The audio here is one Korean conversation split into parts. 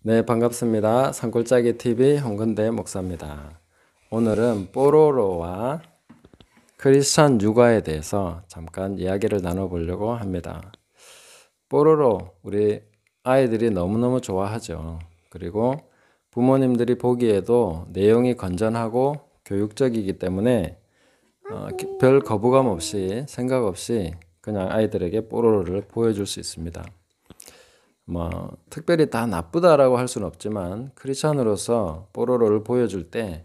네, 반갑습니다. 산골짜기 TV 홍건대 목사입니다. 오늘은 뽀로로와 크리스찬 육아에 대해서 잠깐 이야기를 나눠보려고 합니다. 뽀로로, 우리 아이들이 너무너무 좋아하죠. 그리고 부모님들이 보기에도 내용이 건전하고 교육적이기 때문에 별 거부감 없이, 생각 없이 그냥 아이들에게 뽀로로를 보여줄 수 있습니다. 특별히 다 나쁘다라고 할 수는 없지만 크리스찬으로서 뽀로로를 보여줄 때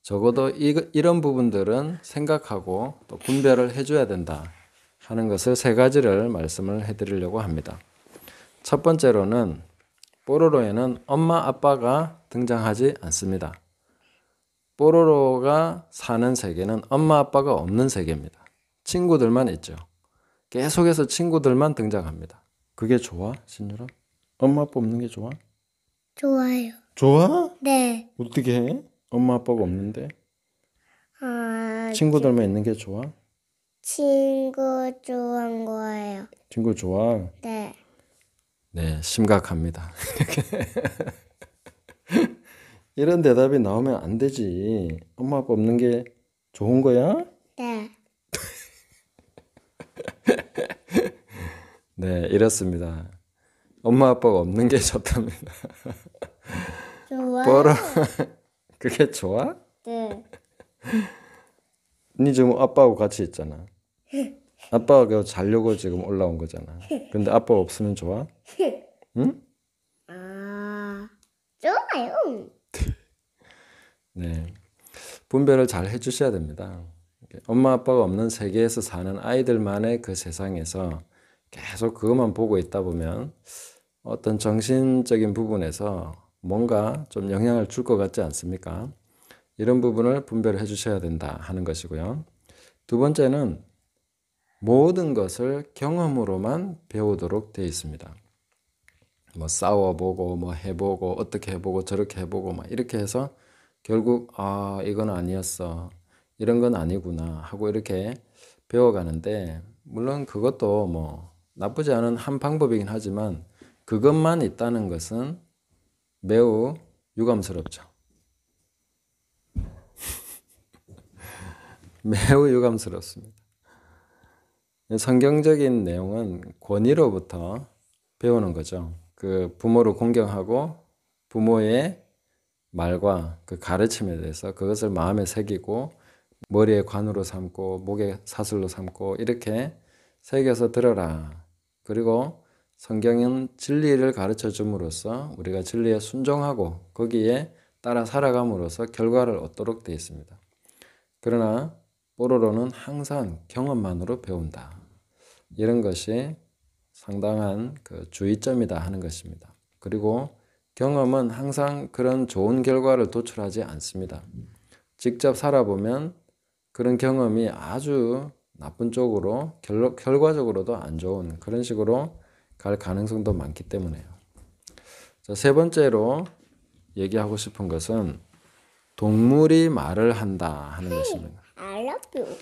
적어도 이런 부분들은 생각하고 또 분별을 해줘야 된다 하는 것을 세 가지를 말씀을 해드리려고 합니다. 첫 번째로는 뽀로로에는 엄마 아빠가 등장하지 않습니다. 뽀로로가 사는 세계는 엄마 아빠가 없는 세계입니다. 친구들만 있죠. 계속해서 친구들만 등장합니다. 그게 좋아, 신유라? 엄마 아빠 없는 게 좋아? 좋아요. 좋아? 네. 어떻게 해? 엄마 아빠가 없는데? 아, 친구들만 있는 게 좋아? 친구 좋은 거예요. 친구 좋아? 네. 네, 심각합니다. 이런 대답이 나오면 안 되지. 엄마 아빠 없는 게 좋은 거야? 네. 네, 이렇습니다. 엄마 아빠가 없는 게 좋답니다. 좋아요. 뽀로 그게 좋아? 네. 니 지금 아빠하고 같이 있잖아. 아빠가 자려고 지금 올라온 거잖아. 근데 아빠 없으면 좋아? 응? 아, 좋아요. 네. 분별을 잘 해주셔야 됩니다. 엄마 아빠가 없는 세계에서 사는 아이들만의 그 세상에서 계속 그것만 보고 있다 보면 어떤 정신적인 부분에서 뭔가 좀 영향을 줄 것 같지 않습니까? 이런 부분을 분별해 주셔야 된다 하는 것이고요. 두 번째는 모든 것을 경험으로만 배우도록 되어 있습니다. 싸워보고 해보고 어떻게 해보고 저렇게 해보고 이렇게 해서 결국 이건 아니었어, 이런 건 아니구나 하고 이렇게 배워가는데, 물론 그것도 나쁘지 않은 한 방법이긴 하지만 그것만 있다는 것은 매우 유감스럽죠. 매우 유감스럽습니다. 성경적인 내용은 권위로부터 배우는 거죠. 그 부모를 공경하고 부모의 말과 그 가르침에 대해서 그것을 마음에 새기고 머리에 관으로 삼고 목에 사슬로 삼고 이렇게 새겨서 들어라. 그리고 성경은 진리를 가르쳐 줌으로써 우리가 진리에 순종하고 거기에 따라 살아감으로써 결과를 얻도록 되어 있습니다. 그러나 뽀로로는 항상 경험만으로 배운다. 이런 것이 상당한 그 주의점이다 하는 것입니다. 그리고 경험은 항상 그런 좋은 결과를 도출하지 않습니다. 직접 살아보면 그런 경험이 아주 나쁜 쪽으로 결과적으로도 안 좋은 그런 식으로 갈 가능성도 많기 때문에요. 자, 세 번째로 얘기하고 싶은 것은 동물이 말을 한다 하는 것입니다. I love you.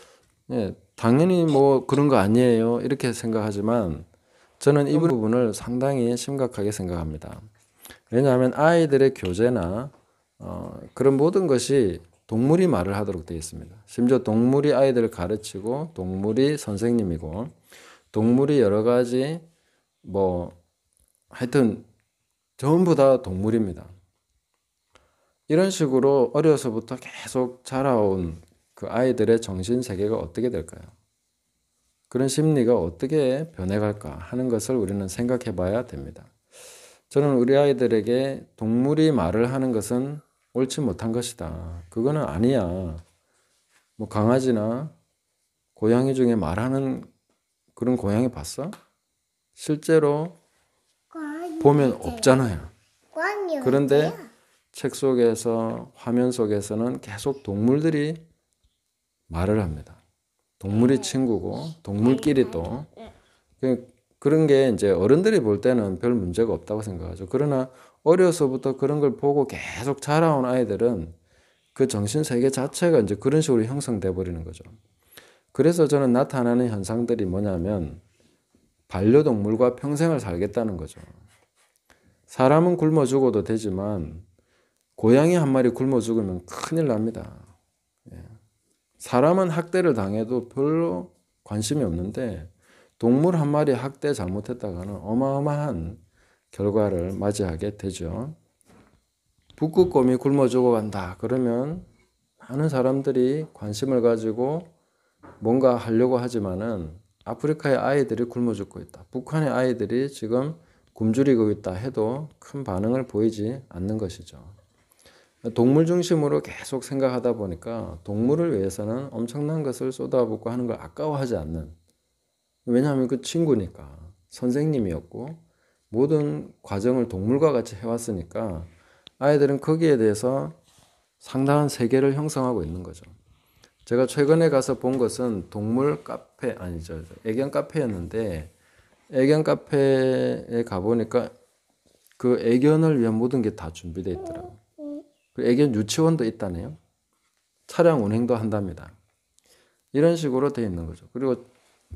예, 당연히 그런 거 아니에요 이렇게 생각하지만 저는 이 부분을 상당히 심각하게 생각합니다. 왜냐하면 아이들의 교재나 그런 모든 것이 동물이 말을 하도록 되어 있습니다. 심지어 동물이 아이들을 가르치고 동물이 선생님이고 동물이 여러 가지 하여튼 전부 다 동물입니다. 이런 식으로 어려서부터 계속 자라온 그 아이들의 정신 세계가 어떻게 될까요? 그런 심리가 어떻게 변해갈까 하는 것을 우리는 생각해 봐야 됩니다. 저는 우리 아이들에게 동물이 말을 하는 것은 옳지 못한 것이다. 그거는 아니야. 강아지나 고양이 중에 말하는 그런 고양이 봤어? 실제로 보면 없잖아요. 그런데 책 속에서, 화면 속에서는 계속 동물들이 말을 합니다. 동물이 친구고 동물끼리 또 그런 게 이제 어른들이 볼 때는 별 문제가 없다고 생각하죠. 그러나 어려서부터 그런 걸 보고 계속 자라온 아이들은 그 정신 세계 자체가 이제 그런 식으로 형성돼 버리는 거죠. 그래서 저는 나타나는 현상들이 뭐냐면 반려동물과 평생을 살겠다는 거죠. 사람은 굶어 죽어도 되지만 고양이 한 마리 굶어 죽으면 큰일 납니다. 사람은 학대를 당해도 별로 관심이 없는데 동물 한 마리 학대 잘못했다가는 어마어마한 결과를 맞이하게 되죠. 북극곰이 굶어 죽어간다 그러면 많은 사람들이 관심을 가지고 뭔가 하려고 하지만은 아프리카의 아이들이 굶어 죽고 있다. 북한의 아이들이 지금 굶주리고 있다 해도 큰 반응을 보이지 않는 것이죠. 동물 중심으로 계속 생각하다 보니까 동물을 위해서는 엄청난 것을 쏟아붓고 하는 걸 아까워하지 않는, 왜냐하면 그 친구니까, 선생님이었고 모든 과정을 동물과 같이 해왔으니까 아이들은 거기에 대해서 상당한 세계를 형성하고 있는 거죠. 제가 최근에 가서 본 것은 동물 카페, 아니죠, 애견 카페였는데 애견 카페에 가보니까 그 애견을 위한 모든 게 다 준비되어 있더라고요. 그 애견 유치원도 있다네요. 차량 운행도 한답니다. 이런 식으로 되어 있는 거죠. 그리고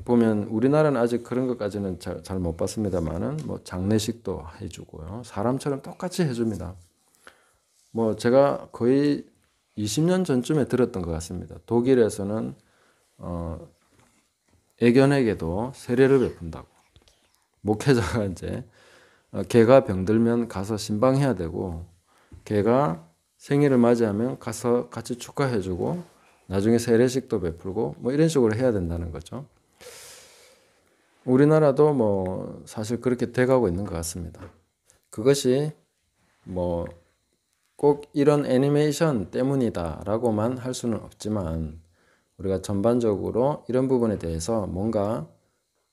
보면 우리나라는 아직 그런 것까지는 잘 못 봤습니다만은 뭐 장례식도 해주고요. 사람처럼 똑같이 해줍니다. 뭐 제가 거의 20년 전쯤에 들었던 것 같습니다. 독일에서는 애견에게도 세례를 베푼다고. 목회자가 이제 개가 병들면 가서 신방해야 되고 개가 생일을 맞이하면 가서 같이 축하해주고 나중에 세례식도 베풀고 뭐 이런 식으로 해야 된다는 거죠. 우리나라도 뭐 사실 그렇게 돼가고 있는 것 같습니다. 그것이 뭐 꼭 이런 애니메이션 때문이다라고만 할 수는 없지만 우리가 전반적으로 이런 부분에 대해서 뭔가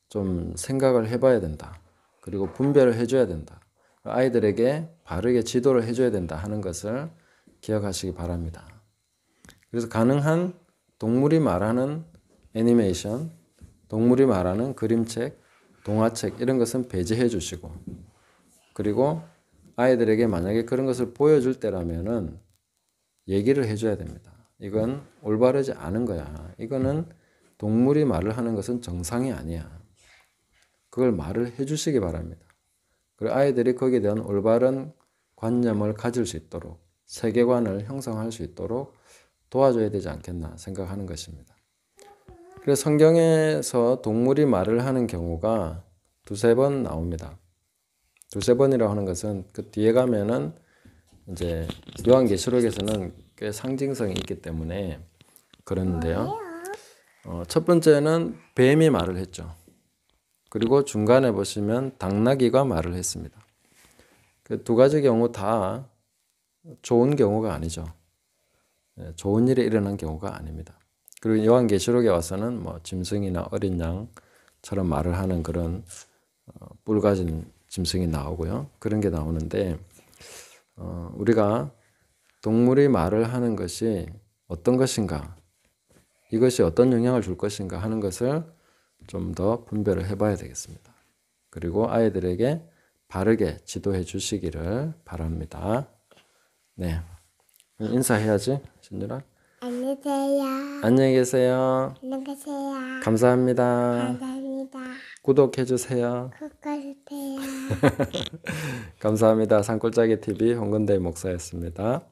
좀 생각을 해봐야 된다. 그리고 분별을 해줘야 된다. 아이들에게 바르게 지도를 해줘야 된다 하는 것을 기억하시기 바랍니다. 그래서 가능한 동물이 말하는 애니메이션, 동물이 말하는 그림책, 동화책 이런 것은 배제해 주시고, 그리고 아이들에게 만약에 그런 것을 보여줄 때라면은 얘기를 해줘야 됩니다. 이건 올바르지 않은 거야. 이거는 동물이 말을 하는 것은 정상이 아니야. 그걸 말을 해주시기 바랍니다. 그리고 아이들이 거기에 대한 올바른 관념을 가질 수 있도록, 세계관을 형성할 수 있도록 도와줘야 되지 않겠나 생각하는 것입니다. 그래서 성경에서 동물이 말을 하는 경우가 두세 번 나옵니다. 두세 번이라고 하는 것은 그 뒤에 가면은 이제 요한계시록에서는 꽤 상징성이 있기 때문에 그러는데요. 첫 번째는 뱀이 말을 했죠. 그리고 중간에 보시면 당나귀가 말을 했습니다. 그 두 가지 경우 다 좋은 경우가 아니죠. 좋은 일이 일어난 경우가 아닙니다. 그리고 요한계시록에 와서는 뭐 짐승이나 어린 양처럼 말을 하는 그런 뿔 가진 짐승이 나오고요. 그런 게 나오는데 우리가 동물이 말을 하는 것이 어떤 것인가, 이것이 어떤 영향을 줄 것인가 하는 것을 좀 더 분별을 해봐야 되겠습니다. 그리고 아이들에게 바르게 지도해 주시기를 바랍니다. 네, 인사해야지, 신유라. 안녕히 계세요. 안녕히 계세요. 안녕히 계세요. 감사합니다. 감사합니다. 구독해 주세요. 구독해주세요. 감사합니다. 산골짜기 TV 홍건대 목사였습니다.